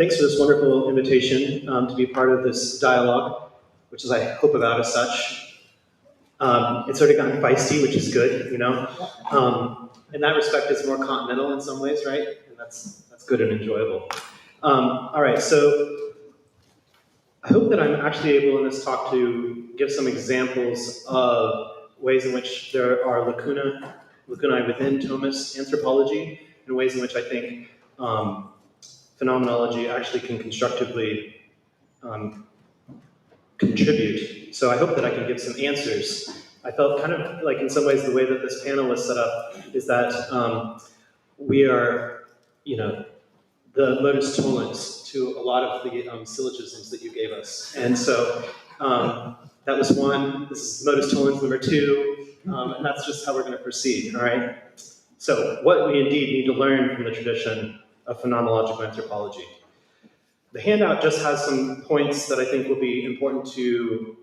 Thanks for this wonderful invitation to be part of this dialogue, which is, I hope, about as such. It's sort of gotten feisty, which is good, you know. In that respect, it's more continental in some ways, right? And that's good and enjoyable. All right, so I hope that I'm actually able in this talk to give some examples of ways in which there are lacunae within Thomist anthropology, and ways in which I think phenomenology actually can constructively contribute. So I hope that I can give some answers. I felt kind of like in some ways the way that this panel was set up is that we are, you know, the modus tollens to a lot of the syllogisms that you gave us. And so that was one, this is modus tollens number two, and that's just how we're going to proceed, all right? So what we indeed need to learn from the tradition of phenomenological anthropology. The handout just has some points that I think will be important to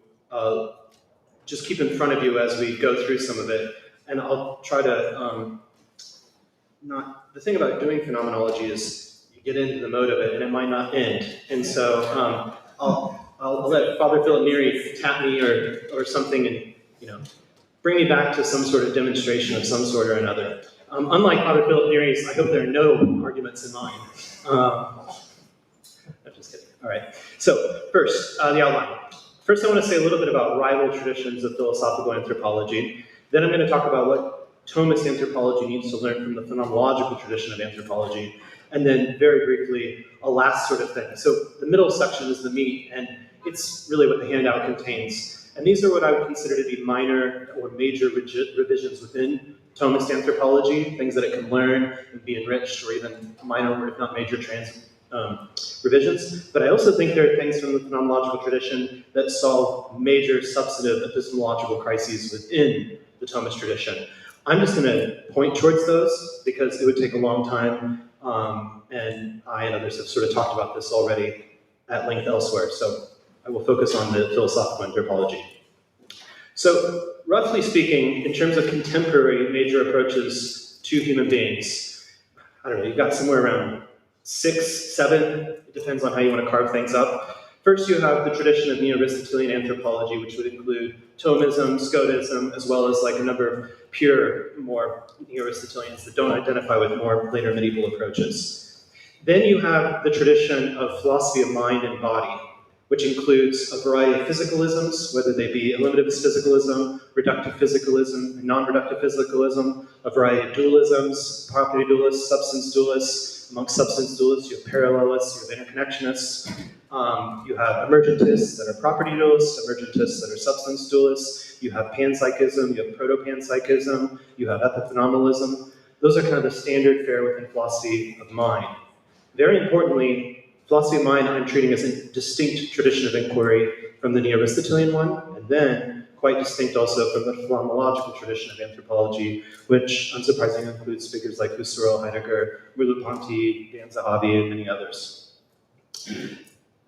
just keep in front of you as we go through some of it. And I'll try to the thing about doing phenomenology is you get into the mode of it and it might not end. And so I'll let Father Philip Neary tap me or something and, you know, bring me back to some sort of demonstration of some sort or another. Unlike Father Philip Neary's, I hope there are no arguments in mind. I'm just kidding. All right. So first, the outline. First, I want to say a little bit about rival traditions of philosophical anthropology. Then I'm going to talk about what Thomist anthropology needs to learn from the phenomenological tradition of anthropology. And then, very briefly, a last sort of thing. So the middle section is the meat, and it's really what the handout contains. And these are what I would consider to be minor or major revisions within Thomist anthropology, things that it can learn and be enriched, or even minor or if not major revisions. But I also think there are things from the phenomenological tradition that solve major substantive epistemological crises within the Thomist tradition. I'm just going to point towards those because it would take a long time, and I and others have sort of talked about this already at length elsewhere, so I will focus on the philosophical anthropology. So, roughly speaking, in terms of contemporary major approaches to human beings, I don't know, you've got somewhere around 6, 7, it depends on how you want to carve things up. First, you have the tradition of neo-Aristotelian anthropology, which would include Thomism, Scotism, as well as like a number of pure, more neo-Aristotelians that don't identify with more later medieval approaches. Then you have the tradition of philosophy of mind and body, which includes a variety of physicalisms, whether they be eliminativist physicalism, reductive physicalism, and non-reductive physicalism, a variety of dualisms, property dualists, substance dualists. Amongst substance dualists, you have parallelists, you have interconnectionists, you have emergentists that are property dualists, emergentists that are substance dualists, you have panpsychism, you have proto-panpsychism, you have epiphenomenalism. Those are kind of the standard fare within philosophy of mind. Very importantly, philosophy of mind I'm treating as a distinct tradition of inquiry from the neo-Aristotelian one, and then quite distinct also from the phenomenological tradition of anthropology, which unsurprisingly includes figures like Husserl, Heidegger, Merleau-Ponty, Dan Zahavi, and many others.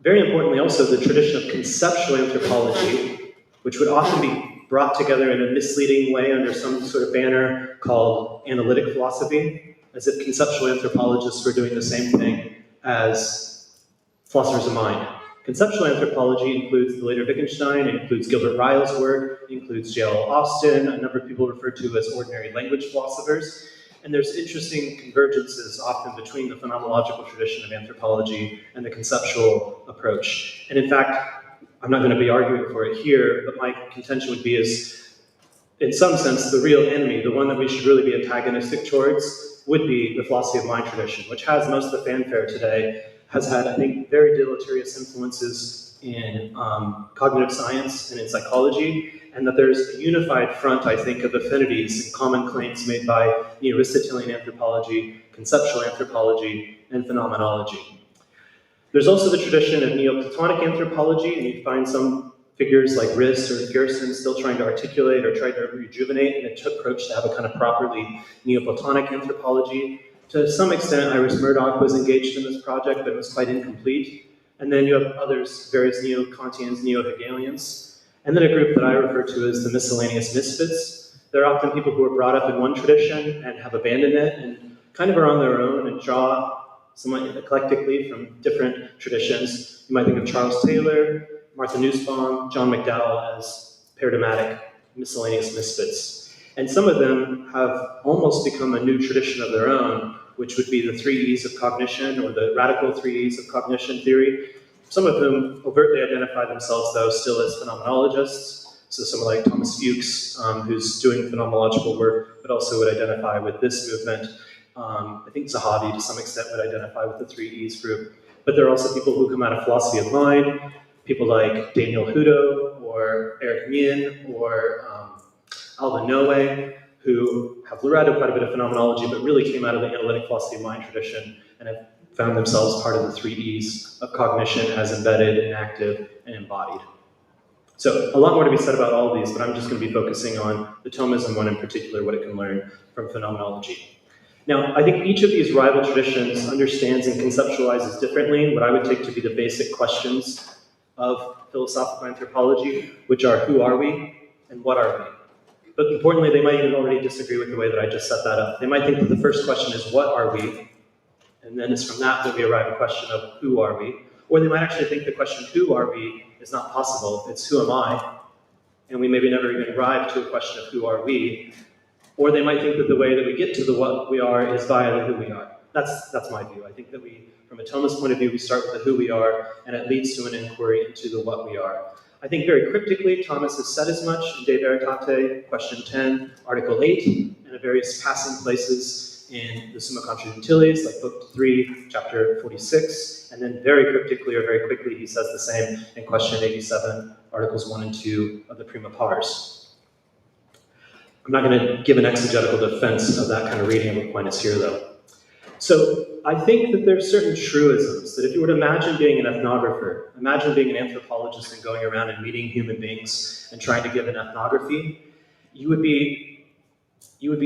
Very importantly also, the tradition of conceptual anthropology, which would often be brought together in a misleading way under some sort of banner called analytic philosophy, as if conceptual anthropologists were doing the same thing as philosophers of mind. Conceptual anthropology includes the later Wittgenstein, it includes Gilbert Ryle's work, it includes J.L. Austin, a number of people referred to as ordinary language philosophers, and there's interesting convergences often between the phenomenological tradition of anthropology and the conceptual approach. And in fact, I'm not going to be arguing for it here, but my contention would be is, in some sense, the real enemy, the one that we should really be antagonistic towards, would be the philosophy of mind tradition, which has most of the fanfare today, has had, I think, very deleterious influences in cognitive science and in psychology, and that there's a unified front, I think, of affinities and common claims made by neo-Aristotelian anthropology, conceptual anthropology, and phenomenology. There's also the tradition of Neoplatonic anthropology, and you find some figures like Riss or Gerson still trying to articulate or try to rejuvenate an approach to have a kind of properly Neoplatonic anthropology. To some extent, Iris Murdoch was engaged in this project, but it was quite incomplete. And then you have others, various neo-Kantians, neo-Hegelians. And then a group that I refer to as the miscellaneous misfits. They're often people who were brought up in one tradition and have abandoned it and kind of are on their own and draw somewhat eclectically from different traditions. You might think of Charles Taylor, Martha Nussbaum, John McDowell as paradigmatic miscellaneous misfits. And some of them have almost become a new tradition of their own, which would be the 3 E's of cognition, or the radical 3 E's of cognition theory. Some of whom overtly identify themselves, though, still as phenomenologists. So someone like Thomas Fuchs, who's doing phenomenological work, but also would identify with this movement. I think Zahavi, to some extent, would identify with the 3 E's group. But there are also people who come out of philosophy of mind, people like Daniel Hutto, or Eric Meehan, or Alvin Noe, who have read quite a bit of phenomenology, but really came out of the analytic philosophy of mind tradition and have found themselves part of the 3 E's of cognition as embedded, enactive, and embodied. So a lot more to be said about all of these, but I'm just going to be focusing on the Thomism one in particular, what it can learn from phenomenology. Now, I think each of these rival traditions understands and conceptualizes differently what I would take to be the basic questions of philosophical anthropology, which are who are we and what are we? But importantly, they might even already disagree with the way that I just set that up. They might think that the first question is what are we? And then it's from that we arrive at the question of who are we? Or they might actually think the question who are we is not possible, it's who am I? And we maybe never even arrive to a question of who are we. Or they might think that the way that we get to the what we are is via the who we are. That's my view. I think that we, from a Thomist point of view, we start with the who we are, and it leads to an inquiry into the what we are. I think very cryptically, Thomas has said as much in De Veritate, question 10, article 8, and at various passing places in the Summa Contra Gentiles, like book 3, chapter 46, and then very cryptically or very quickly, he says the same in question 87, articles 1 and 2 of the Prima Pars. I'm not going to give an exegetical defense of that kind of reading of Aquinas here, though. So I think that there's certain truisms that if you were to imagine being an ethnographer, imagine being an anthropologist and going around and meeting human beings and trying to give an ethnography, you would be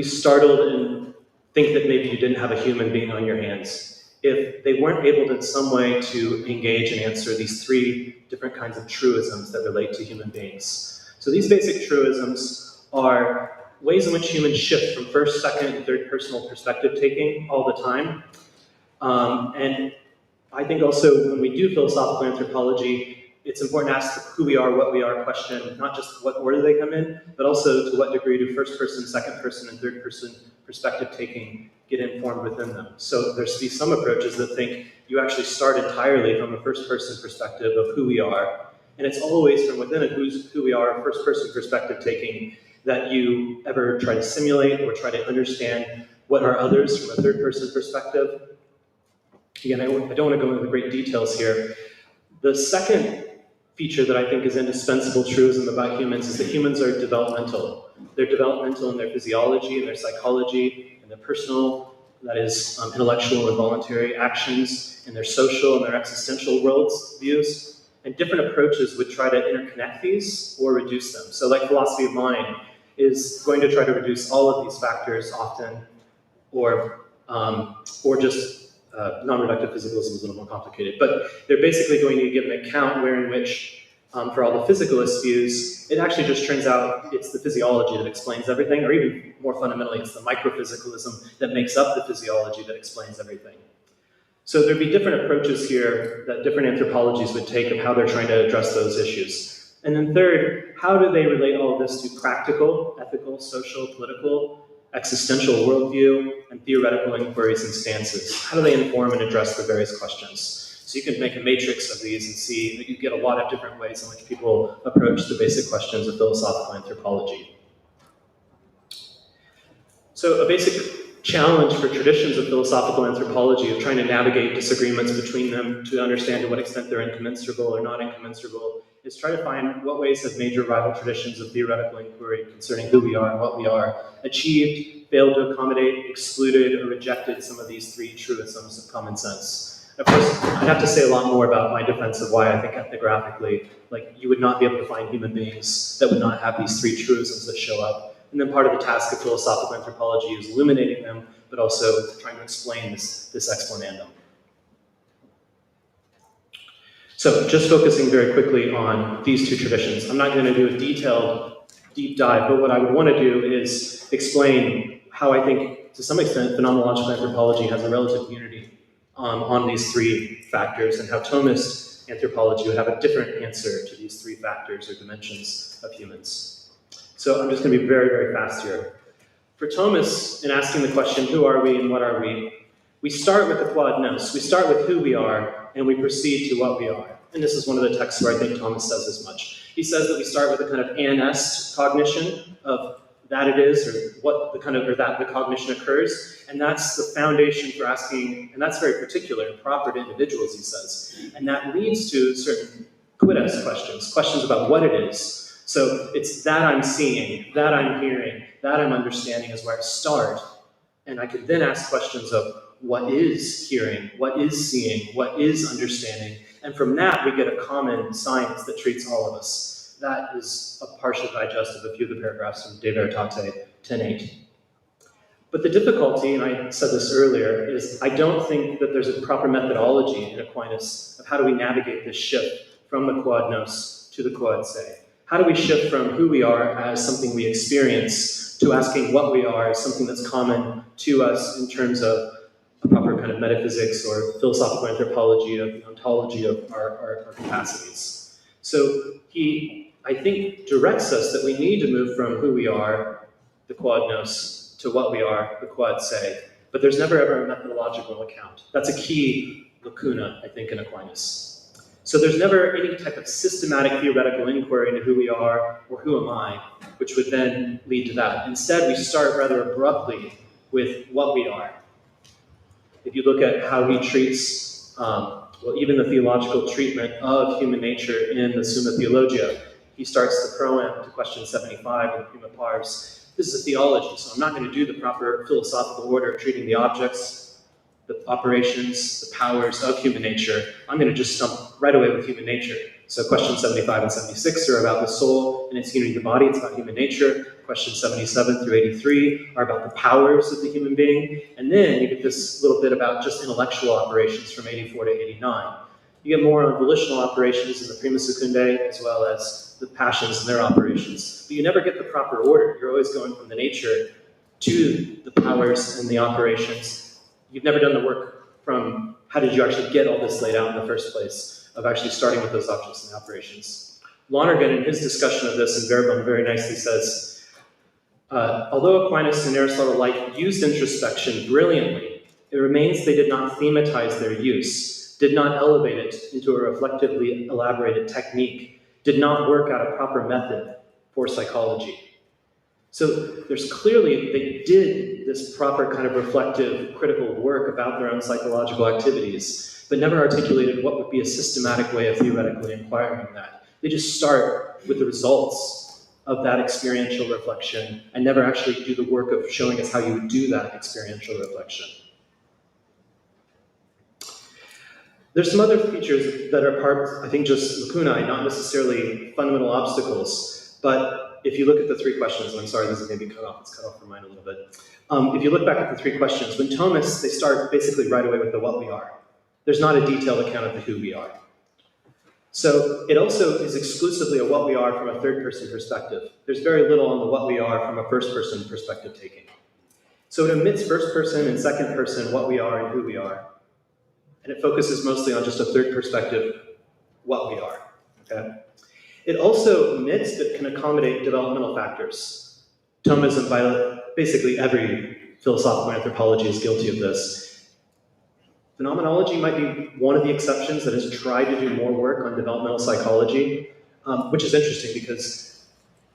startled and think that maybe you didn't have a human being on your hands if they weren't able to, in some way to engage and answer these 3 different kinds of truisms that relate to human beings. So these basic truisms are ways in which humans shift from first, second, and third personal perspective taking all the time. And I think also when we do philosophical anthropology, it's important to ask the who we are, what we are question, not just what order they come in, but also to what degree do first person, second person, and third person perspective taking get informed within them. So there's some approaches that think you actually start entirely from a first person perspective of who we are, and it's always from within a who we are, first person perspective taking, that you ever try to simulate or try to understand what are others from a third person perspective. Again, I don't want to go into the great details here. The second feature that I think is indispensable truism about humans is that humans are developmental. They're developmental in their physiology, in their psychology, in their personal, that is, intellectual and voluntary actions, in their social and their existential worlds views. And different approaches would try to interconnect these or reduce them. So like philosophy of mind is going to try to reduce all of these factors often, or just non-reductive physicalism is a little more complicated. But they're basically going to give an account where in which, for all the physicalist views, it actually just turns out it's the physiology that explains everything, or even more fundamentally, it's the microphysicalism that makes up the physiology that explains everything. So there'd be different approaches here that different anthropologies would take of how they're trying to address those issues. And then third, how do they relate all of this to practical, ethical, social, political, existential worldview, and theoretical inquiries and stances? How do they inform and address the various questions? So you can make a matrix of these and see that you get a lot of different ways in which people approach the basic questions of philosophical anthropology. So a basic challenge for traditions of philosophical anthropology of trying to navigate disagreements between them to understand to what extent they're incommensurable or not incommensurable is try to find what ways have major rival traditions of theoretical inquiry concerning who we are and what we are achieved, failed to accommodate, excluded, or rejected some of these 3 truisms of common sense. Of course, I'd have to say a lot more about my defense of why I think ethnographically, like, you would not be able to find human beings that would not have these 3 truisms that show up. And then part of the task of philosophical anthropology is illuminating them, but also trying to explain this explanandum. So just focusing very quickly on these 2 traditions. I'm not going to do a detailed deep dive, but what I would want to do is explain how I think, to some extent, phenomenological anthropology has a relative unity on these three factors, and how Thomist anthropology would have a different answer to these three factors or dimensions of humans. So I'm just going to be very, very fast here. For Thomists, in asking the question, who are we and what are we start with the quod nos. We start with who we are, and we proceed to what we are. And this is one of the texts where I think Thomas says as much. He says that we start with a kind of anest cognition of that it is, or what the kind of, or that the cognition occurs, and that's the foundation for asking, and that's very particular and proper to individuals, he says. And that leads to certain quides questions about what it is. So it's that I'm seeing, that I'm hearing, that I'm understanding is where I start. And I could then ask questions of what is hearing, what is seeing, what is understanding. And from that, we get a common science that treats all of us. That is a partial digest of a few of the paragraphs from De Veritate 10.8. But the difficulty, and I said this earlier, is I don't think that there's a proper methodology in Aquinas of how do we navigate this shift from the quod nos to the quod se. How do we shift from who we are as something we experience to asking what we are as something that's common to us in terms of a proper kind of metaphysics or philosophical anthropology of the ontology of our capacities. So he, I think, directs us that we need to move from who we are, the quod nos, to what we are, the quod se. But there's never ever a methodological account. That's a key lacuna, I think, in Aquinas. So there's never any type of systematic theoretical inquiry into who we are or who am I, which would then lead to that. Instead, we start rather abruptly with what we are. If you look at how he treats, well, even the theological treatment of human nature in the Summa Theologia, he starts the proem to question 75 in Prima Pars. This is a theology, so I'm not going to do the proper philosophical order of treating the objects, the operations, the powers of human nature. I'm going to just jump right away with human nature. So questions 75 and 76 are about the soul and its unity of the body. It's about human nature. Questions 77 through 83 are about the powers of the human being. And then you get this little bit about just intellectual operations from 84 to 89. You get more on volitional operations in the Prima Secundae, as well as the passions and their operations. But you never get the proper order. You're always going from the nature to the powers and the operations. You've never done the work from how did you actually get all this laid out in the first place, of actually starting with those objects and the operations. Lonergan, in his discussion of this in Verbum, very nicely says, although Aquinas and Aristotle alike used introspection brilliantly, it remains they did not thematize their use, did not elevate it into a reflectively elaborated technique, did not work out a proper method for psychology. So there's clearly, they did this proper kind of reflective, critical work about their own psychological activities, but never articulated what would be a systematic way of theoretically inquiring that. They just start with the results of that experiential reflection and never actually do the work of showing us how you would do that experiential reflection. There's some other features that are part, I think, just lacunae, not necessarily fundamental obstacles, but if you look at the three questions, and I'm sorry, this is maybe cut off, it's cut off for mine a little bit. If you look back at the three questions, when Thomists, they start basically right away with the what we are. There's not a detailed account of the who we are. So it also is exclusively a what we are from a third-person perspective. There's very little on the what we are from a first-person perspective taking. So it omits first-person and second-person what we are and who we are. And it focuses mostly on just a third perspective, what we are, okay? It also omits but can accommodate developmental factors. Thomism, by basically every philosophical anthropology is guilty of this. Phenomenology might be one of the exceptions that has tried to do more work on developmental psychology, which is interesting because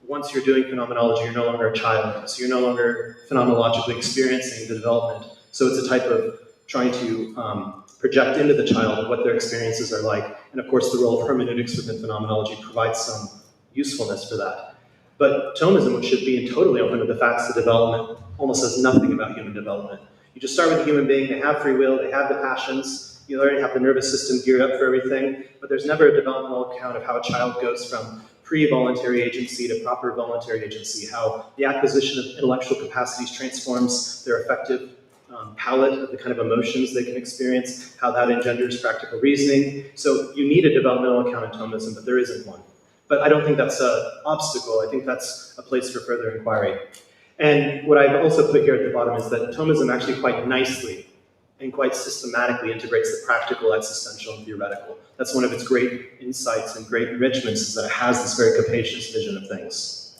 once you're doing phenomenology, you're no longer a child, so you're no longer phenomenologically experiencing the development. So it's a type of trying to project into the child what their experiences are like. And of course, the role of hermeneutics within phenomenology provides some usefulness for that. But Thomism, which should be totally open to the facts of development, almost says nothing about human development. You just start with a human being, they have free will, they have the passions, you already have the nervous system geared up for everything, but there's never a developmental account of how a child goes from pre-voluntary agency to proper voluntary agency, how the acquisition of intellectual capacities transforms their affective palette of the kind of emotions they can experience, how that engenders practical reasoning. So you need a developmental account in Thomism, but there isn't one. But I don't think that's an obstacle. I think that's a place for further inquiry. And what I've also put here at the bottom is that Thomism actually quite nicely and quite systematically integrates the practical, existential, and theoretical. That's one of its great insights and great enrichments, is that it has this very capacious vision of things.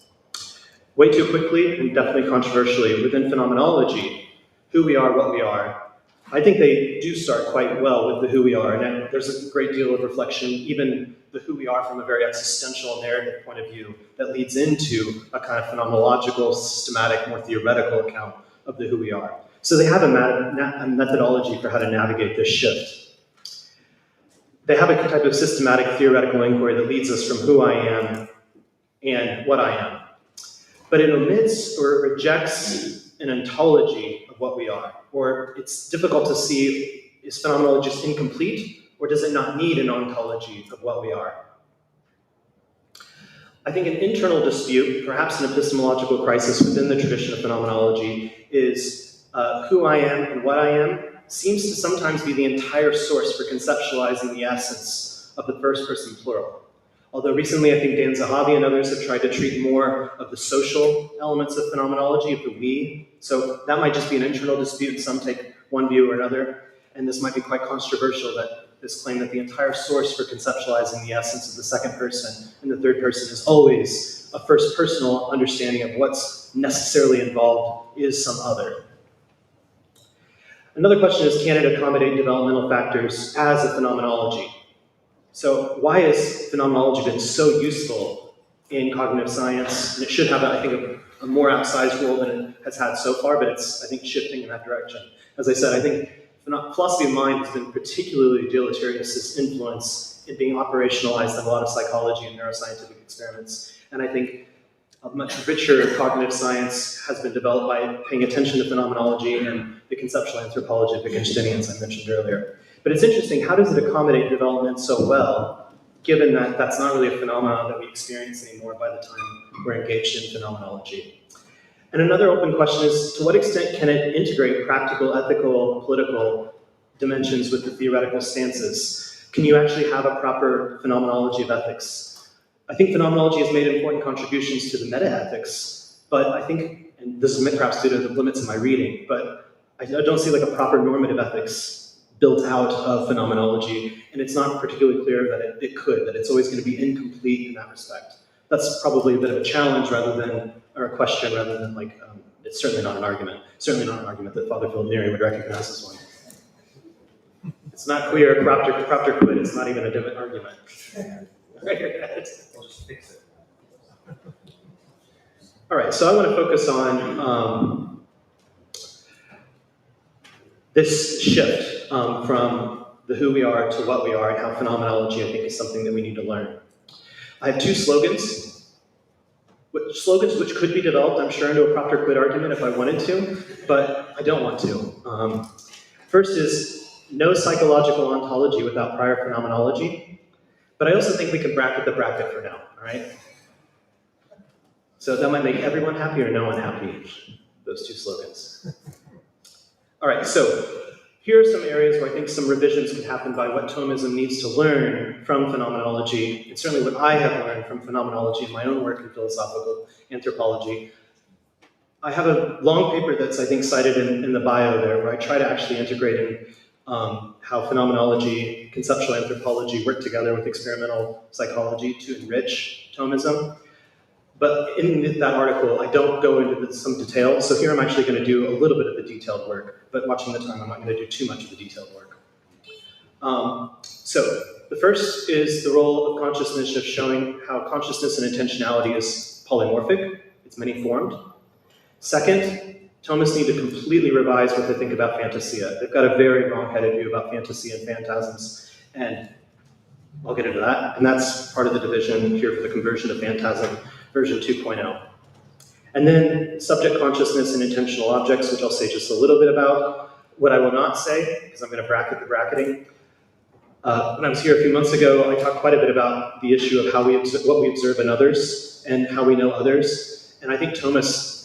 Way too quickly, and definitely controversially, within phenomenology, who we are, what we are, I think they do start quite well with the who we are, and there's a great deal of reflection, even the who we are from a very existential narrative point of view, that leads into a kind of phenomenological, systematic, more theoretical account of the who we are. So they have a methodology for how to navigate this shift. They have a type of systematic theoretical inquiry that leads us from who I am and what I am. But it omits or rejects an ontology of what we are. Or it's difficult to see, is phenomenology just incomplete, or does it not need an ontology of what we are? I think an internal dispute, perhaps an epistemological crisis within the tradition of phenomenology, is who I am and what I am seems to sometimes be the entire source for conceptualizing the essence of the first person plural. Although recently I think Dan Zahavi and others have tried to treat more of the social elements of phenomenology, of the we. So that might just be an internal dispute, and some take one view or another. And this might be quite controversial, that this claim that the entire source for conceptualizing the essence of the second person and the third person is always a first personal understanding of what's necessarily involved is some other. Another question is, can it accommodate developmental factors as a phenomenology? So why has phenomenology been so useful in cognitive science? And it should have, I think, a more outsized role than it has had so far, but it's, I think, shifting in that direction. As I said, I think philosophy of mind has been particularly deleterious, its influence in being operationalized in a lot of psychology and neuroscientific experiments. And I think a much richer cognitive science has been developed by paying attention to phenomenology and the conceptual anthropology of Wittgensteinians I mentioned earlier. But it's interesting, how does it accommodate development so well, given that that's not really a phenomenon that we experience anymore by the time we're engaged in phenomenology? And another open question is, to what extent can it integrate practical, ethical, political dimensions with the theoretical stances? Can you actually have a proper phenomenology of ethics? I think phenomenology has made important contributions to the meta-ethics, but I think, and this is perhaps due to the limits of my reading, but I don't see like a proper normative ethics built out of phenomenology, and it's not particularly clear that it could, that it's always going to be incomplete in that respect. That's probably a bit of a challenge rather than, or a question rather than like, it's certainly not an argument. Certainly not an argument that Father Philip Neri would recognize as one. It's not clear, propter quid, it's not even a different argument. We'll just fix it. All right, so I want to focus on this shift from the who we are to what we are, and how phenomenology, I think, is something that we need to learn. I have two slogans which could be developed, I'm sure, into a propter quid argument if I wanted to, but I don't want to. First is no psychological ontology without prior phenomenology, but I also think we can bracket the bracket for now, all right? So that might make everyone happy or no one happy, those two slogans. All right, so here are some areas where I think some revisions could happen by what Thomism needs to learn from phenomenology, and certainly what I have learned from phenomenology in my own work in philosophical anthropology. I have a long paper that's, I think, cited in the bio there, where I try to actually integrate in how phenomenology, conceptual anthropology work together with experimental psychology to enrich Thomism. But in that article, I don't go into some detail, so here I'm actually going to do a little bit of the detailed work, but watching the time, I'm not going to do too much of the detailed work. So the first is the role of consciousness of showing how consciousness and intentionality is polymorphic, it's many-formed. Second, Thomists need to completely revise what they think about fantasia. They've got a very wrong-headed view about fantasy and phantasms, and I'll get into that. And that's part of the division here for the conversion of phantasm, version 2.0. And then subject consciousness and intentional objects, which I'll say just a little bit about. What I will not say, because I'm going to bracket the bracketing. When I was here a few months ago, I talked quite a bit about the issue of how we what we observe in others and how we know others. And I think Thomists,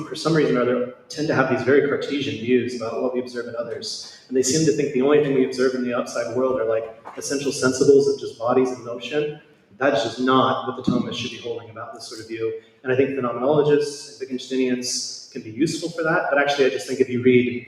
for some reason or other, tend to have these very Cartesian views about what we observe in others. And they seem to think the only thing we observe in the outside world are like essential sensibles of just bodies in motion. That's just not what the Thomists should be holding about this sort of view. And I think phenomenologists and Wittgensteinians can be useful for that, but actually I just think if you read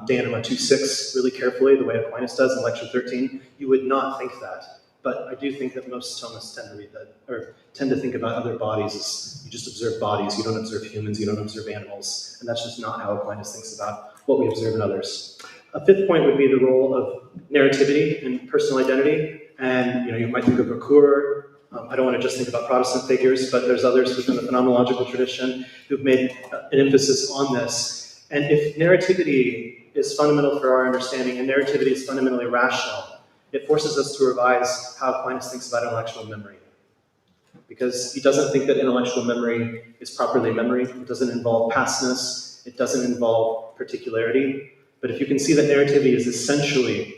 De Anima 2.6 really carefully, the way Aquinas does in Lecture 13, you would not think that. But I do think that most Thomists tend to read that, or tend to think about other bodies as you just observe bodies, you don't observe humans, you don't observe animals, and that's just not how Aquinas thinks about what we observe in others. A fifth point would be the role of narrativity in personal identity, and you might think of Ricoeur. I don't want to just think about Protestant figures, but there's others within the phenomenological tradition who've made an emphasis on this. And if narrativity is fundamental for our understanding, and narrativity is fundamentally rational, it forces us to revise how Aquinas thinks about intellectual memory. Because he doesn't think that intellectual memory is properly memory. It doesn't involve pastness. It doesn't involve particularity. But if you can see that narrativity is essentially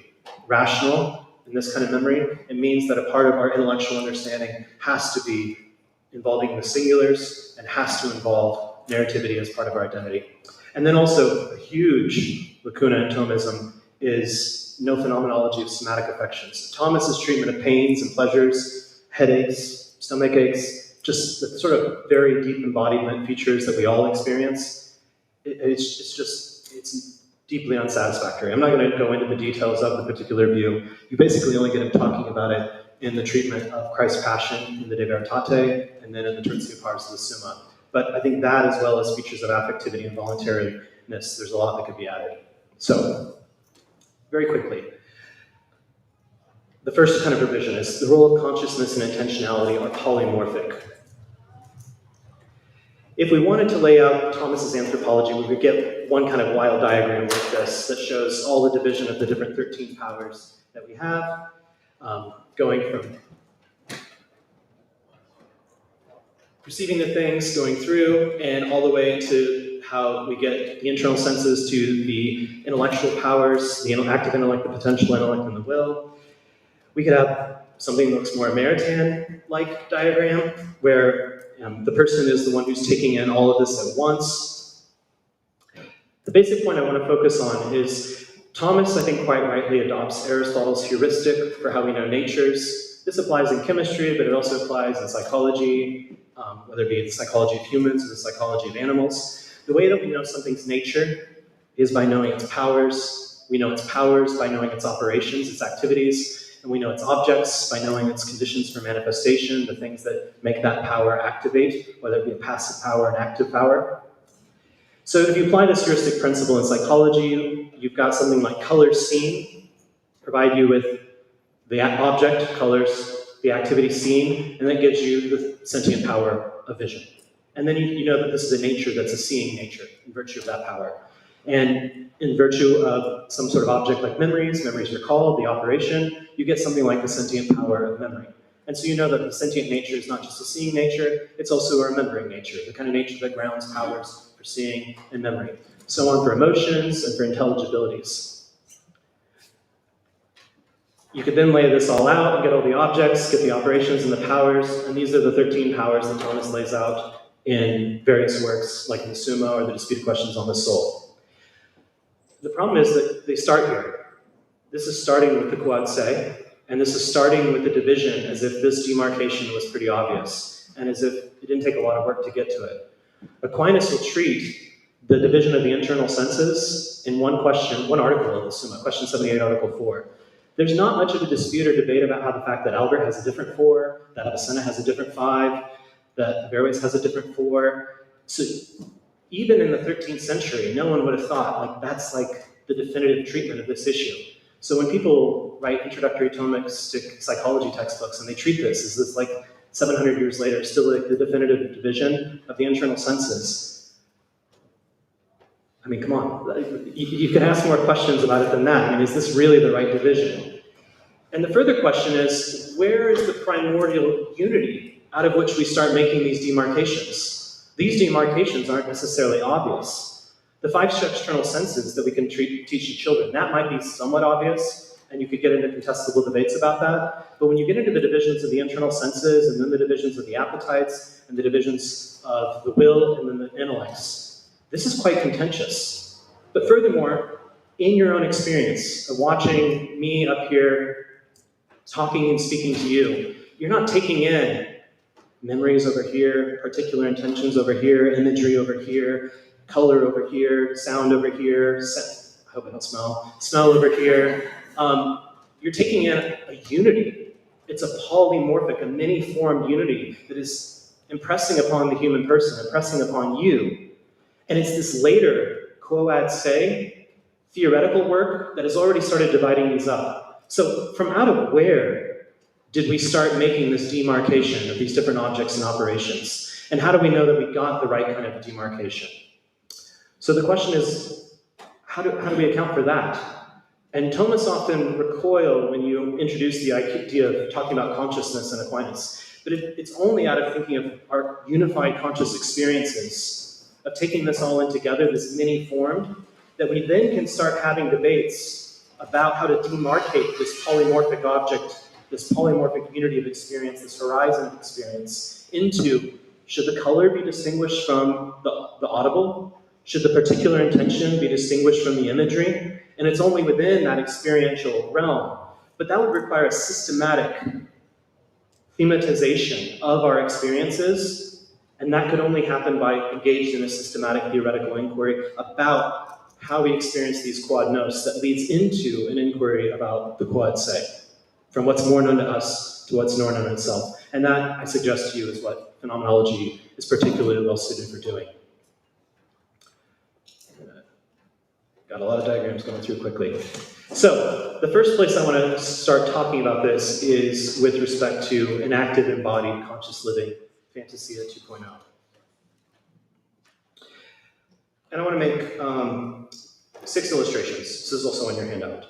rational in this kind of memory, it means that a part of our intellectual understanding has to be involving the singulars and has to involve narrativity as part of our identity. And then also a huge lacuna in Thomism is no phenomenology of somatic affections. Thomas's treatment of pains and pleasures, headaches, stomach aches, just the sort of very deep embodiment features that we all experience, it's deeply unsatisfactory. I'm not going to go into the details of the particular view. You basically only get him talking about it in the treatment of Christ's Passion in the De Veritate, and then in the Tertio Pars of the Summa. But I think that, as well as features of affectivity and voluntariness, there's a lot that could be added. So, very quickly, the first kind of revision is the role of consciousness and intentionality are polymorphic. If we wanted to lay out Thomas's anthropology, we would get one kind of wild diagram like this that shows all the division of the different 13 powers that we have, going from perceiving the things, going through, and all the way to how we get the internal senses to the intellectual powers, the active intellect, the potential intellect, and the will. We could have something that looks more Maritain-like diagram, where the person is the one who's taking in all of this at once. The basic point I want to focus on is Thomas, I think quite rightly, adopts Aristotle's heuristic for how we know natures. This applies in chemistry, but it also applies in psychology, whether it be the psychology of humans or the psychology of animals. The way that we know something's nature is by knowing its powers. We know its powers by knowing its operations, its activities, and we know its objects by knowing its conditions for manifestation, the things that make that power activate, whether it be a passive power or an active power. So if you apply this heuristic principle in psychology, you've got something like colors seen, provide you with the object, colors, the activity seen, and that gives you the sentient power of vision. And then you know that this is a nature that's a seeing nature in virtue of that power. And in virtue of some sort of object like memories recalled, the operation, you get something like the sentient power of memory. And so you know that the sentient nature is not just a seeing nature, it's also a remembering nature, the kind of nature that grounds powers for seeing and memory. So on for emotions and for intelligibilities. You could then lay this all out and get all the objects, get the operations and the powers, and these are the 13 powers that Thomas lays out in various works like the Summa or the Disputed Questions on the Soul. The problem is that they start here. This is starting with the quod se, and this is starting with the division as if this demarcation was pretty obvious, and as if it didn't take a lot of work to get to it. Aquinas will treat the division of the internal senses in one question, one article of the Summa, question 78, article 4. There's not much of a dispute or debate about how the fact that Albert has a different 4, that Avicenna has a different 5, that Averroes has a different 4. So even in the 13th century, no one would have thought, like, that's like the definitive treatment of this issue. So when people write introductory Thomistic psychology textbooks and they treat this as this, like, 700 years later, still like the definitive division of the internal senses, I mean, come on. You can ask more questions about it than that. I mean, is this really the right division? And the further question is, where is the primordial unity out of which we start making these demarcations? These demarcations aren't necessarily obvious. The 5 external senses that we can teach to children, that might be somewhat obvious, and you could get into contestable debates about that. But when you get into the divisions of the internal senses, and then the divisions of the appetites, and the divisions of the will, and then the intellects, this is quite contentious. But furthermore, in your own experience of watching me up here talking and speaking to you, you're not taking in memories over here, particular intentions over here, imagery over here, color over here, sound over here. I hope I don't smell over here. You're taking in a unity. It's a polymorphic, a many-formed unity that is impressing upon the human person, impressing upon you. And it's this later quoad se theoretical work that has already started dividing these up. So from out of where did we start making this demarcation of these different objects and operations? And how do we know that we got the right kind of demarcation? So the question is, how do we account for that? And Thomists often recoil when you introduce the idea of talking about consciousness and Aquinas. But it's only out of thinking of our unified conscious experiences, of taking this all in together, this many-formed, that we then can start having debates about how to demarcate this polymorphic object, this polymorphic unity of experience, this horizon of experience, into, should the color be distinguished from the audible? Should the particular intention be distinguished from the imagery? And it's only within that experiential realm. But that would require a systematic thematization of our experiences, and that could only happen by engaged in a systematic theoretical inquiry about how we experience these quod nos that leads into an inquiry about the quod se, from what's more known to us to what's more known to itself. And that, I suggest to you, is what phenomenology is particularly well suited for doing. Got a lot of diagrams going through quickly. So, the first place I want to start talking about this is with respect to an active embodied conscious living, Fantasia 2.0. And I want to make 6 illustrations. This is also in your handout.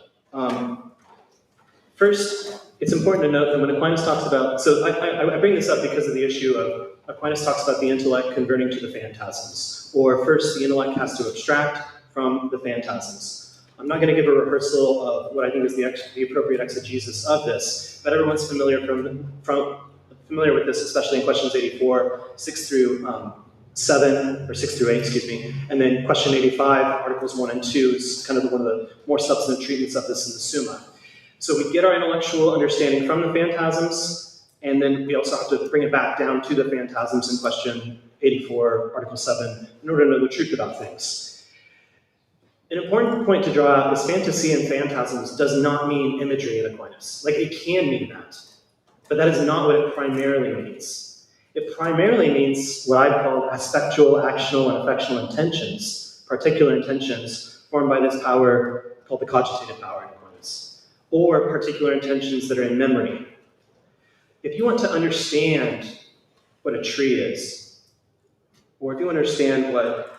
First, it's important to note that when Aquinas talks about, so I bring this up because of the issue of Aquinas talks about the intellect converting to the phantasms, or first the intellect has to abstract from the phantasms. I'm not going to give a rehearsal of what I think is the appropriate exegesis of this, but everyone's familiar with this, especially in questions 84, 6 through 7, or 6 through 8, excuse me, and then question 85, articles 1 and 2 is kind of one of the more substantive treatments of this in the Summa. So we get our intellectual understanding from the phantasms, and then we also have to bring it back down to the phantasms in question 84, article 7, in order to know the truth about things. An important point to draw out is fantasy and phantasms does not mean imagery in Aquinas. Like, it can mean that, but that is not what it primarily means. It primarily means what I've called aspectual, actional, and affectional intentions, particular intentions formed by this power called the cogitative power in Aquinas, or particular intentions that are in memory. If you want to understand what a tree is, or if you understand what,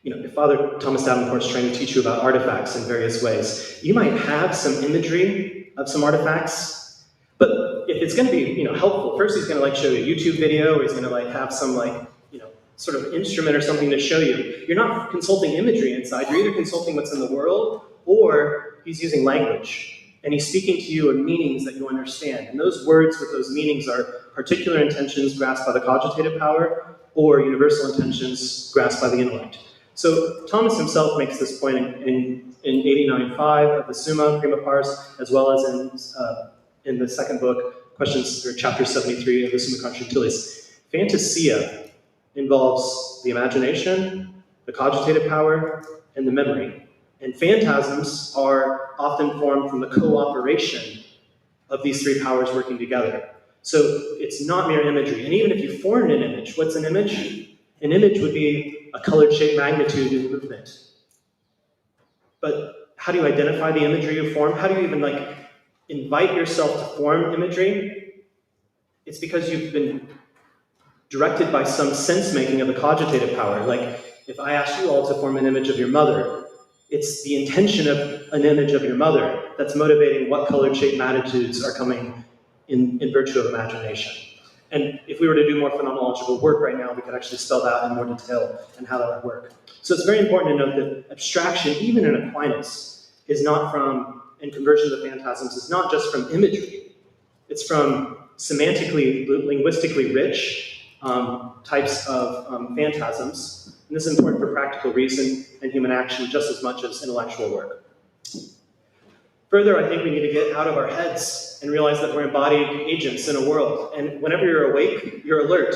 if Father Thomas Davenport is trying to teach you about artifacts in various ways, you might have some imagery of some artifacts, but if it's going to be, helpful, first he's going to show you a YouTube video, or he's going to have some sort of instrument or something to show you. You're not consulting imagery inside. You're either consulting what's in the world, or he's using language, and he's speaking to you in meanings that you understand. And those words with those meanings are particular intentions grasped by the cogitative power, or universal intentions grasped by the intellect. So Thomas himself makes this point in 89.5 of the Summa Prima Pars, as well as in the second book, questions or chapter 73 of the Summa Contra Gentiles. Fantasia involves the imagination, the cogitative power, and the memory. And phantasms are often formed from the cooperation of these 3 powers working together. So it's not mere imagery. And even if you form an image, what's an image? An image would be a colored shape, magnitude, and movement. But how do you identify the imagery you form? How do you even invite yourself to form imagery? It's because you've been directed by some sense-making of the cogitative power. Like, if I asked you all to form an image of your mother, it's the intention of an image of your mother that's motivating what colored shape magnitudes are coming in virtue of imagination. And if we were to do more phenomenological work right now, we could actually spell that in more detail and how that would work. So it's very important to note that abstraction, even in Aquinas, is not from, and conversion of the phantasms, is not just from imagery. It's from semantically, linguistically rich types of phantasms. And this is important for practical reason and human action just as much as intellectual work. Further, I think we need to get out of our heads and realize that we're embodied agents in a world. And whenever you're awake, you're alert.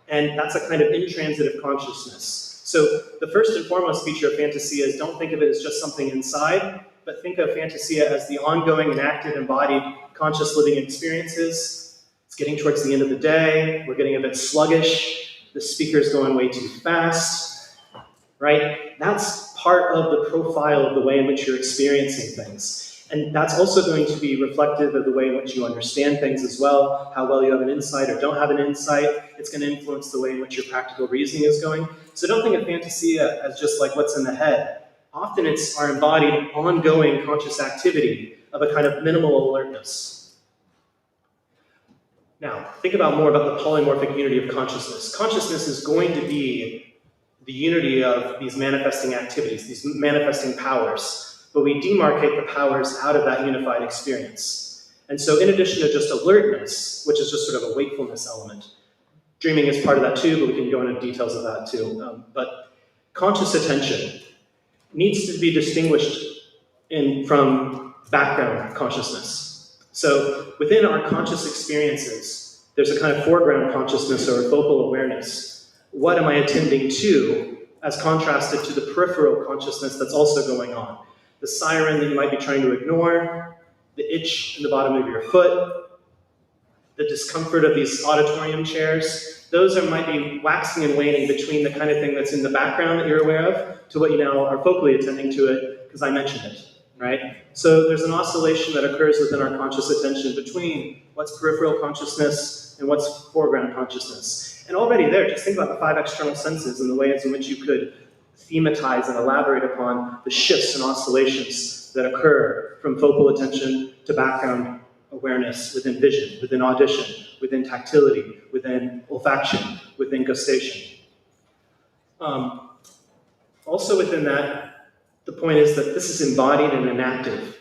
And that's a kind of intransitive consciousness. So the first and foremost feature of fantasia is don't think of it as just something inside, but think of fantasia as the ongoing, enacted, embodied, conscious living experiences. It's getting towards the end of the day. We're getting a bit sluggish. The speaker's going way too fast, right? That's part of the profile of the way in which you're experiencing things. And that's also going to be reflective of the way in which you understand things as well, how well you have an insight or don't have an insight. It's going to influence the way in which your practical reasoning is going. So don't think of fantasia as just like what's in the head. Often it's our embodied, ongoing conscious activity of a kind of minimal alertness. Now, think more about the polymorphic unity of consciousness. Consciousness is going to be the unity of these manifesting activities, these manifesting powers. But we demarcate the powers out of that unified experience. And so in addition to just alertness, which is just sort of a wakefulness element, dreaming is part of that too, but we can go into details of that too. But conscious attention needs to be distinguished from background consciousness. So within our conscious experiences, there's a kind of foreground consciousness or focal awareness. What am I attending to as contrasted to the peripheral consciousness that's also going on? The siren that you might be trying to ignore, the itch in the bottom of your foot, the discomfort of these auditorium chairs, those might be waxing and waning between the kind of thing that's in the background that you're aware of to what you now are focally attending to it, because I mentioned it, right? So there's an oscillation that occurs within our conscious attention between what's peripheral consciousness and what's foreground consciousness. And already there, just think about the 5 external senses and the ways in which you could thematize and elaborate upon the shifts and oscillations that occur from focal attention to background awareness within vision, within audition, within tactility, within olfaction, within gustation. Also within that, the point is that this is embodied and enactive.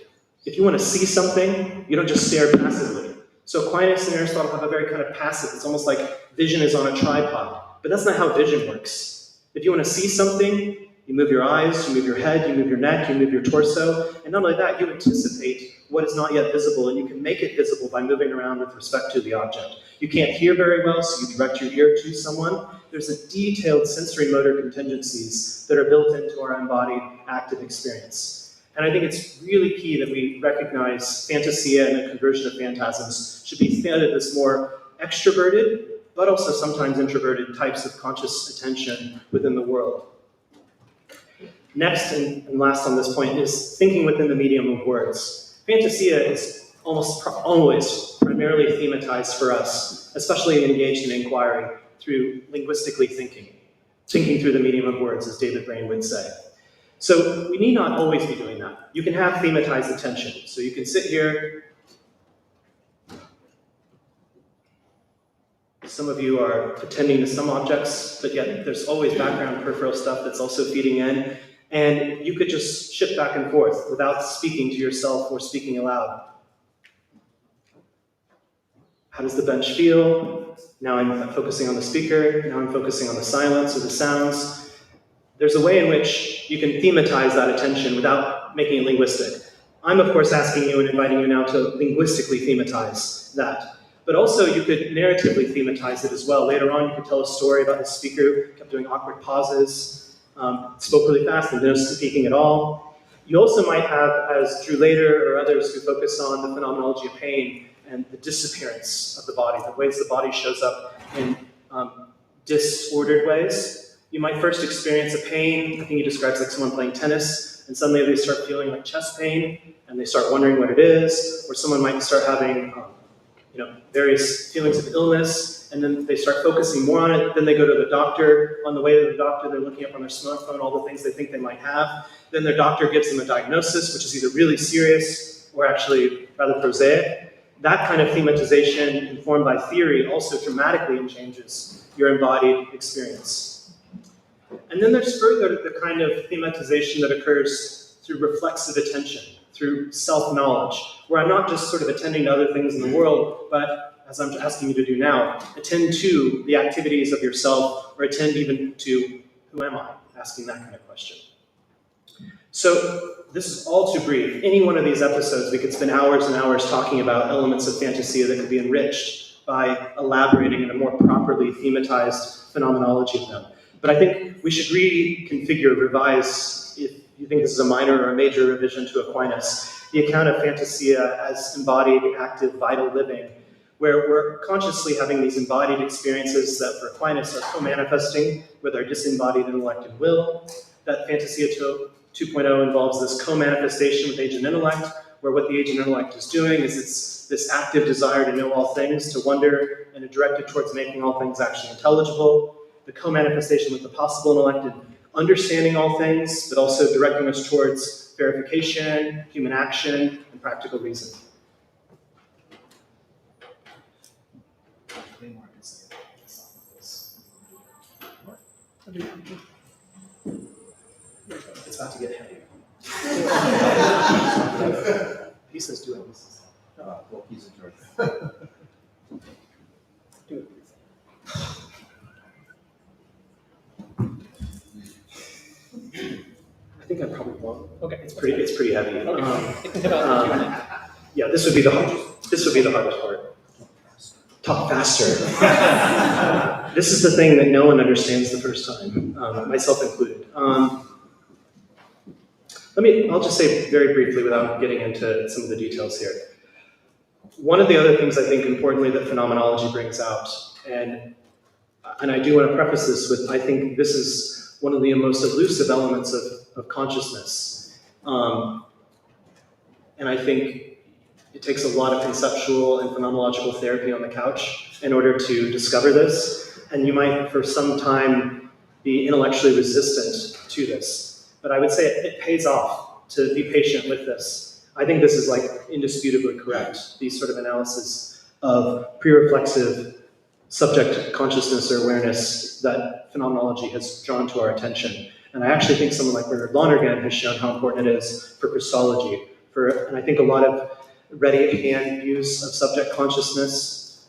If you want to see something, you don't just stare passively. So Aquinas and Aristotle have a very kind of passive, it's almost like vision is on a tripod, but that's not how vision works. If you want to see something, you move your eyes, you move your head, you move your neck, you move your torso, and not only that, you anticipate what is not yet visible, and you can make it visible by moving around with respect to the object. You can't hear very well, so you direct your ear to someone. There's a detailed sensory motor contingencies that are built into our embodied active experience. And I think it's really key that we recognize fantasia and the conversion of phantasms should be thought of as more extroverted, but also sometimes introverted types of conscious attention within the world. Next and last on this point is thinking within the medium of words. Fantasia is almost always primarily thematized for us, especially engaged in inquiry through linguistically thinking through the medium of words, as David Brain would say. So we need not always be doing that. You can have thematized attention. So you can sit here. Some of you are attending to some objects, but yet there's always background peripheral stuff that's also feeding in. And you could just shift back and forth without speaking to yourself or speaking aloud. How does the bench feel? Now I'm focusing on the speaker. Now I'm focusing on the silence or the sounds. There's a way in which you can thematize that attention without making it linguistic. I'm, of course, asking you and inviting you now to linguistically thematize that. But also, you could narratively thematize it as well. Later on, you could tell a story about the speaker who kept doing awkward pauses, spoke really fast and didn't speaking at all. You also might have, as Drew Later or others who focus on the phenomenology of pain and the disappearance of the body, the ways the body shows up in disordered ways. You might first experience a pain. I think he describes like someone playing tennis, and suddenly they start feeling like chest pain, and they start wondering what it is. Or someone might start having various feelings of illness, and then they start focusing more on it. Then they go to the doctor. On the way to the doctor, they're looking up on their smartphone all the things they think they might have. Then their doctor gives them a diagnosis, which is either really serious or actually rather prosaic. That kind of thematization, informed by theory, also dramatically changes your embodied experience. And then there's further the kind of thematization that occurs through reflexive attention, through self-knowledge, where I'm not just sort of attending to other things in the world, but, as I'm asking you to do now, attend to the activities of yourself, or attend even to, who am I? Asking that kind of question. So this is all too brief. Any one of these episodes, we could spend hours and hours talking about elements of fantasia that could be enriched by elaborating in a more properly thematized phenomenology of them. But I think we should reconfigure, revise, if you think this is a minor or a major revision to Aquinas, the account of Fantasia as embodied, active, vital living, where we're consciously having these embodied experiences that for Aquinas are co-manifesting with our disembodied intellect and will. That Fantasia 2.0 involves this co-manifestation with agent intellect, where what the agent intellect is doing is it's this active desire to know all things, to wonder, and to direct it towards making all things actually intelligible. The co-manifestation with the possible intellect in understanding all things, but also directing us towards verification, human action, and practical reason. It's about to get heavy. He says do it. Well, he's in charge. Do it. I think I probably won't. Okay, it's pretty heavy. Yeah, this would be the hardest part. Talk faster. This is the thing that no one understands the first time, myself included. I'll just say very briefly without getting into some of the details here. One of the other things I think importantly that phenomenology brings out, and I do want to preface this with, I think this is one of the most elusive elements of consciousness. And I think it takes a lot of conceptual and phenomenological therapy on the couch in order to discover this. And you might, for some time, be intellectually resistant to this. But I would say it pays off to be patient with this. I think this is like indisputably correct, these sort of analysis of pre-reflexive subject consciousness or awareness that phenomenology has drawn to our attention. And I actually think someone like Bernard Lonergan has shown how important it is for Christology. And I think a lot of ready-at-hand views of subject consciousness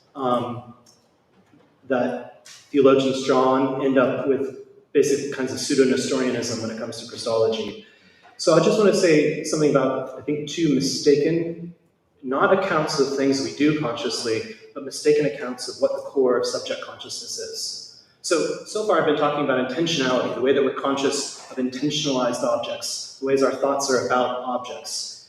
that theologians draw on end up with basic kinds of pseudo-Nestorianism when it comes to Christology. So I just want to say something about, I think, two mistaken, not accounts of things we do consciously, but mistaken accounts of what the core of subject consciousness is. So far I've been talking about intentionality, the way that we're conscious of intentionalized objects, the ways our thoughts are about objects.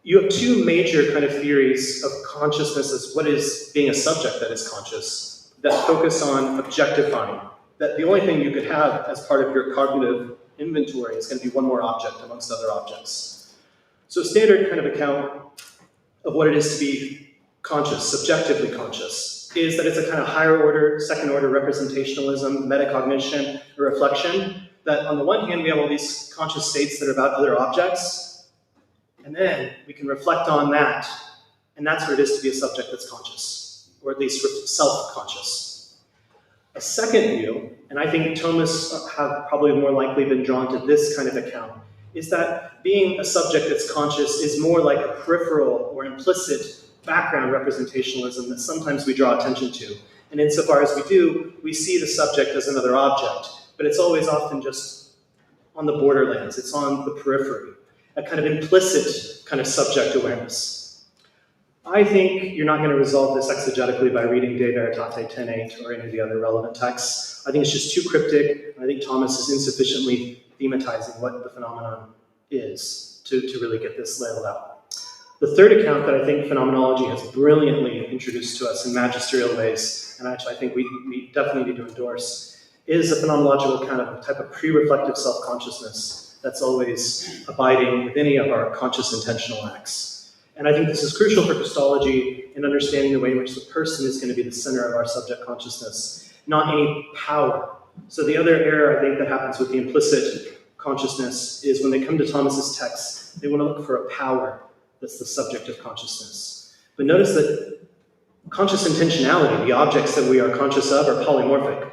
You have two major kind of theories of consciousness as what is being a subject that is conscious, that focus on objectifying, that the only thing you could have as part of your cognitive inventory is going to be one more object amongst other objects. So a standard kind of account of what it is to be conscious, subjectively conscious, is that it's a kind of higher order, second order representationalism, metacognition, or reflection, that on the one hand we have all these conscious states that are about other objects, and then we can reflect on that, and that's what it is to be a subject that's conscious, or at least self-conscious. A second view, and I think Thomists have probably more likely been drawn to this kind of account, is that being a subject that's conscious is more like a peripheral or implicit background representationalism that sometimes we draw attention to. And insofar as we do, we see the subject as another object, but it's always often just on the borderlands, it's on the periphery, a kind of implicit kind of subject awareness. I think you're not going to resolve this exegetically by reading De Veritate 10.8 or any of the other relevant texts. I think it's just too cryptic, and I think Thomas is insufficiently thematizing what the phenomenon is to really get this labeled out. The third account that I think phenomenology has brilliantly introduced to us in magisterial ways, and actually I think we definitely need to endorse, is a phenomenological account of a type of pre-reflective self-consciousness that's always abiding with any of our conscious intentional acts. And I think this is crucial for Christology in understanding the way in which the person is going to be the center of our subject consciousness, not any power. So the other error I think that happens with the implicit consciousness is when they come to Thomas's texts, they want to look for a power that's the subject of consciousness. But notice that conscious intentionality, the objects that we are conscious of, are polymorphic.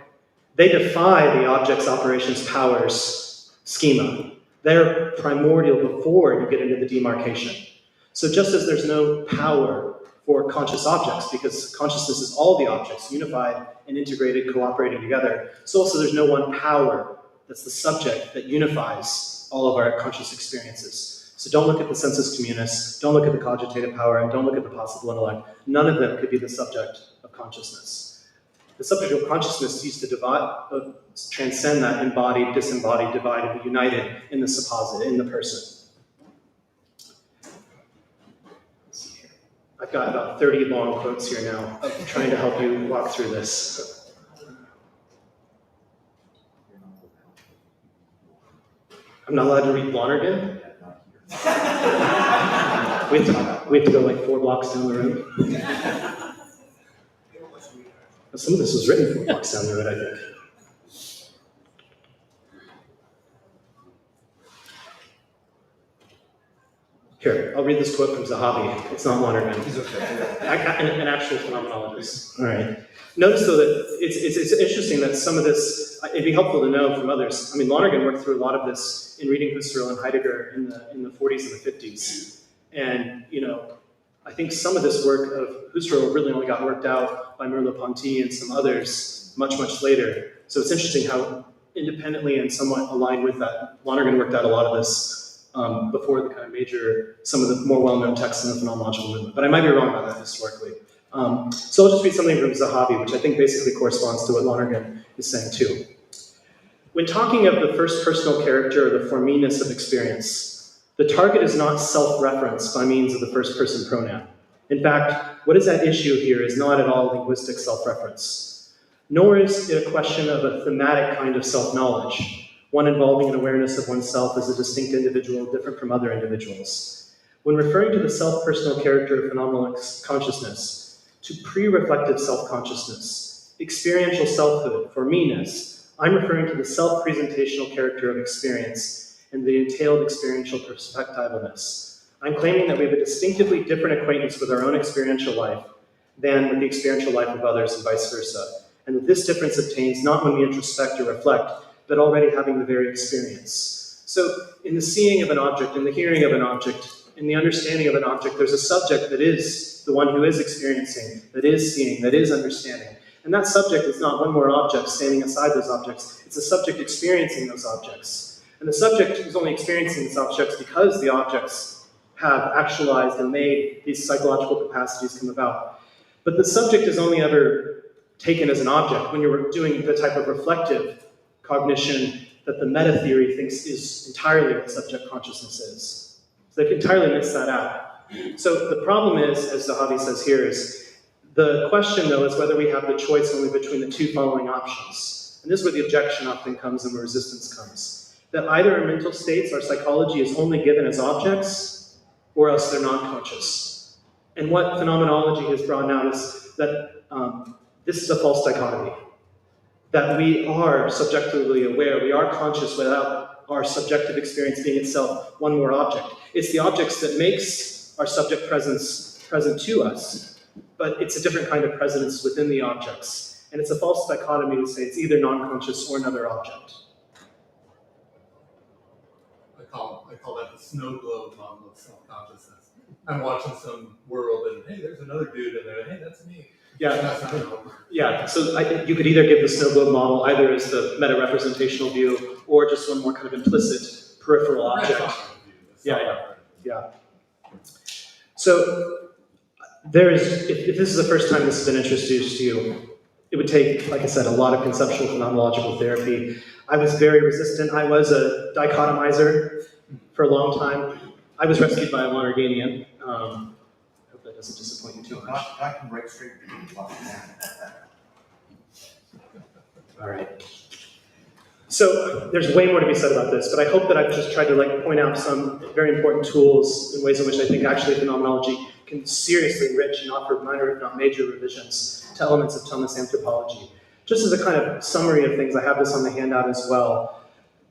They defy the object's operations powers schema. They're primordial before you get into the demarcation. So just as there's no power for conscious objects, because consciousness is all the objects, unified and integrated, cooperating together, so also there's no one power that's the subject that unifies all of our conscious experiences. So don't look at the sensus communis, don't look at the cogitative power, and don't look at the possible intellect. None of them could be the subject of consciousness. The subject of consciousness used to transcend that embodied, disembodied divide and be united in the supposit, in the person. Let's see here. I've got about 30 long quotes here now. I'm trying to help you walk through this. I'm not allowed to read Lonergan? We have to go like 4 blocks down the road. Some of this was written 4 blocks down the road, I think. Here, I'll read this quote from Zahavi. It's not Lonergan. He's okay. An actual phenomenologist. All right. Notice, though, that it's interesting that some of this, it'd be helpful to know from others. I mean, Lonergan worked through a lot of this in reading Husserl and Heidegger in the 40s and the 50s. And, I think some of this work of Husserl really only got worked out by Merleau-Ponty and some others much, much later. So it's interesting how independently and somewhat aligned with that, Lonergan worked out a lot of this before the kind of some of the more well-known texts in the phenomenological movement. But I might be wrong about that historically. So I'll just read something from Zahavi, which I think basically corresponds to what Lonergan is saying too. When talking of the first personal character or the forminess of experience, the target is not self-reference by means of the first-person pronoun. In fact, what is at issue here is not at all linguistic self-reference, nor is it a question of a thematic kind of self-knowledge, one involving an awareness of oneself as a distinct individual different from other individuals. When referring to the self-personal character of phenomenal consciousness, to pre-reflective self-consciousness, experiential selfhood, for me-ness, I'm referring to the self-presentational character of experience and the entailed experiential perspectiveness. I'm claiming that we have a distinctively different acquaintance with our own experiential life than with the experiential life of others and vice versa, and that this difference obtains not when we introspect or reflect, but already having the very experience. So in the seeing of an object, in the hearing of an object, in the understanding of an object, there's a subject that is the one who is experiencing, that is seeing, that is understanding. And that subject is not one more object standing aside those objects, it's a subject experiencing those objects. And the subject is only experiencing these objects because the objects have actualized and made these psychological capacities come about. But the subject is only ever taken as an object when you're doing the type of reflective cognition that the meta theory thinks is entirely what subject consciousness is. So they've entirely missed that out. So the problem is, as Zahavi says here, is the question, though, is whether we have the choice only between the 2 following options. And this is where the objection often comes and where resistance comes. That either our mental states, our psychology is only given as objects, or else they're non-conscious. And what phenomenology has brought out is that this is a false dichotomy. That we are subjectively aware, we are conscious without our subjective experience being itself one more object. It's the objects that makes our subject presence present to us, but it's a different kind of presence within the objects. And it's a false dichotomy to say it's either non-conscious or another object. I call that the snow globe model of self-consciousness. I'm watching some world and, hey, there's another dude in there. Hey, that's me. Yeah, that's not over. Yeah. So I think you could either give the snow globe model either as the meta-representational view or just one more kind of implicit peripheral object. Yeah. So if this is the first time this has been introduced to you, it would take, like I said, a lot of conceptual phenomenological therapy. I was very resistant. I was a dichotomizer for a long time. I was rescued by a Lonerganian. Hope that doesn't disappoint you too much. I can write straight to you. All right. So there's way more to be said about this, but I hope that I've just tried to point out some very important tools in ways in which I think actually phenomenology can seriously enrich and offer minor, if not major, revisions to elements of Thomist anthropology. Just as a kind of summary of things, I have this on the handout as well.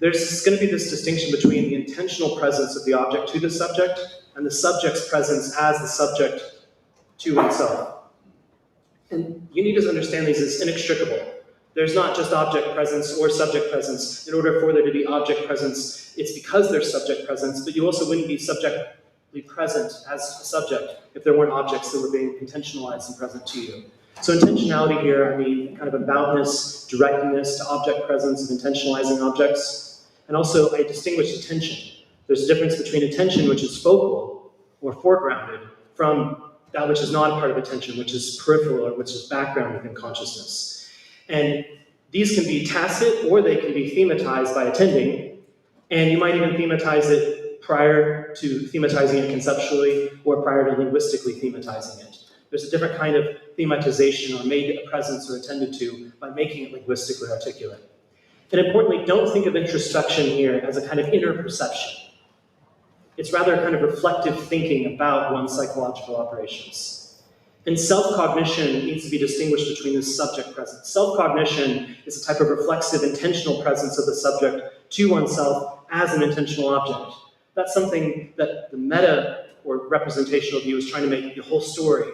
There's going to be this distinction between the intentional presence of the object to the subject and the subject's presence as the subject to himself. And you need to understand these as inextricable. There's not just object presence or subject presence. In order for there to be object presence, it's because there's subject presence, but you also wouldn't be subjectively present as a subject if there weren't objects that were being intentionalized and present to you. So intentionality here, I mean kind of aboutness, directness to object presence of intentionalizing objects. And also I distinguish attention. There's a difference between attention, which is focal or foregrounded, from that which is not a part of attention, which is peripheral or which is background within consciousness. And these can be tacit or they can be thematized by attending, and you might even thematize it prior to thematizing it conceptually or prior to linguistically thematizing it. There's a different kind of thematization or made a presence or attended to by making it linguistically articulate. And importantly, don't think of introspection here as a kind of inner perception. It's rather a kind of reflective thinking about one's psychological operations. And self-cognition needs to be distinguished between this subject presence. Self-cognition is a type of reflexive, intentional presence of the subject to oneself as an intentional object. That's something that the meta or representational view is trying to make the whole story.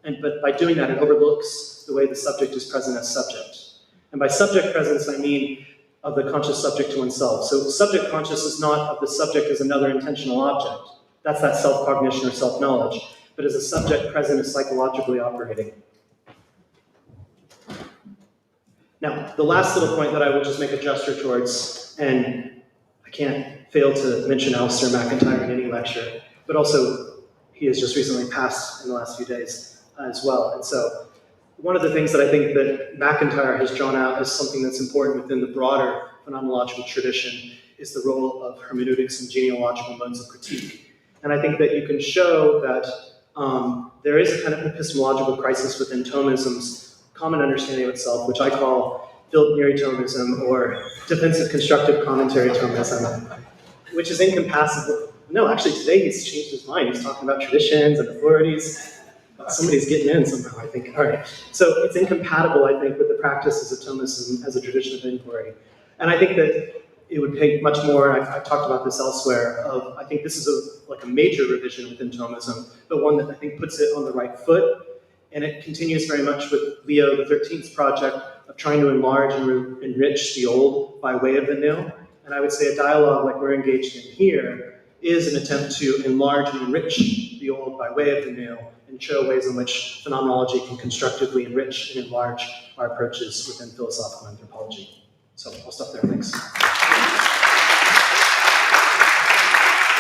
But by doing that, it overlooks the way the subject is present as subject. And by subject presence, I mean of the conscious subject to oneself. So subject conscious is not of the subject as another intentional object. That's that self-cognition or self-knowledge. But as a subject present is psychologically operating. Now, the last little point that I will just make a gesture towards, and I can't fail to mention Alistair McIntyre in any lecture, but also he has just recently passed in the last few days as well. And so one of the things that I think that McIntyre has drawn out as something that's important within the broader phenomenological tradition is the role of hermeneutics and genealogical modes of critique. And I think that you can show that there is a kind of epistemological crisis within Thomism's common understanding of itself, which I call Philip Thomism or defensive constructive commentary Thomism, which is incompatible. No, actually today he's changed his mind. He's talking about traditions and authorities. Somebody's getting in somehow, I think. All right. So it's incompatible, I think, with the practices of Thomism as a tradition of inquiry. And I think that it would take much more, I've talked about this elsewhere, I think this is like a major revision within Thomism, but one that I think puts it on the right foot. And it continues very much with Leo XIII's project of trying to enlarge and enrich the old by way of the new. And I would say a dialogue like we're engaged in here is an attempt to enlarge and enrich the old by way of the new and show ways in which phenomenology can constructively enrich and enlarge our approaches within philosophical anthropology. So I'll stop there, thanks.